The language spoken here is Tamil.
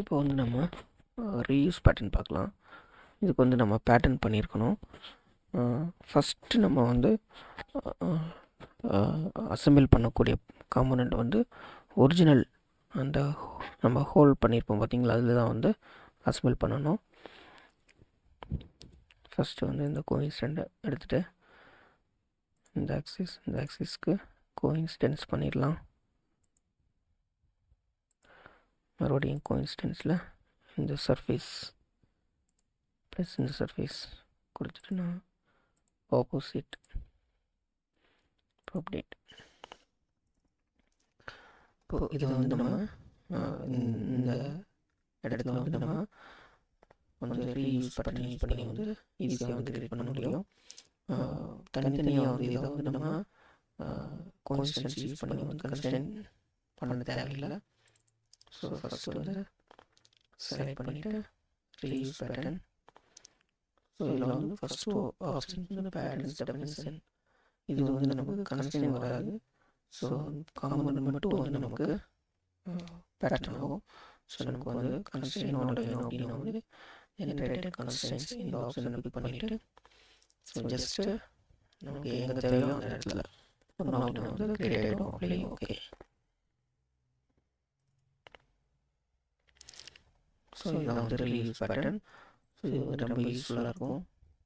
இப்போ வந்து நம்ம ரீயூஸ் பேட்டர்ன் பார்க்கலாம். இதுக்கு வந்து நம்ம பேட்டர்ன் பண்ணியிருக்கணும். ஃபஸ்ட்டு நம்ம வந்து அசெம்பிள் பண்ணக்கூடிய காம்போனண்ட் வந்து ஒரிஜினல் அந்த நம்ம ஹோல்ட் பண்ணியிருப்போம் பார்த்தீங்களா, அதில் தான் வந்து அசெம்பிள் பண்ணணும். ஃபஸ்ட்டு வந்து இந்த கோஇன்சிடென்ட்டை எடுத்துகிட்டு இந்த ஆக்சிஸ்க்கு கோஇன்சிடென்ஸ் பண்ணிடலாம். மறுபடியும் கோஇன்சிடென்ஸில் இந்த சர்ஃபேஸ் ப்ளஸ் இந்த சர்ஃபேஸ் கொடுத்துட்டு நான் ஆப்போசிட் அப்டேட். இப்போது இதை வந்து நம்ம இந்த இடத்துல வந்து நம்ம வந்து ரீயூஸ் பட்டன் யூஸ் பண்ணி வந்து ஈஸியாக வந்து கிரியேட் பண்ண முடியும். தனித்தனியாக வந்து இதை வந்து நம்ம கோஇன்சிடென்ஸ் யூஸ் பண்ணி வந்து கன்ஸ்டன்ட் பண்ண தேவையில்லை. ஸோ ஃபஸ்ட்டு வந்து செலக்ட் பண்ணிவிட்டு ரீயூஸ் பேட்டர்ன். ஸோ இதில் வந்து ஃபஸ்ட்டு ஆப்ஷன் வந்து பேட்டர்ன்ஸ் டெஃபினிஷன். இது வந்து நமக்கு கன்ஸ்டன்ட் வராது. ஸோ காம்பனன்ட் மட்டும் வந்து நமக்கு பேட்டர்ன் ஆகும். ஸோ நமக்கு வந்து கன்ஸ்டன்ட் வேணும் அப்படின்னா வந்து ஜென்ரேட்டட் கன்ஸ்டன்ட்ஸ் இந்த ஆப்ஷனை கிளிக் பண்ணிவிட்டு ஸோ ஜஸ்ட்டு நமக்கு எங்கே தேவையோ அந்த இடத்துல ஒன்று வந்து கிரியேட் ஆகிடும். அப்படியே ஓகே. ஸோ இதான் வந்து ரீயூஸ் பேட்டர்ன். ஸோ இது வந்து ரொம்ப யூஸ்ஃபுல்லாக இருக்கும்.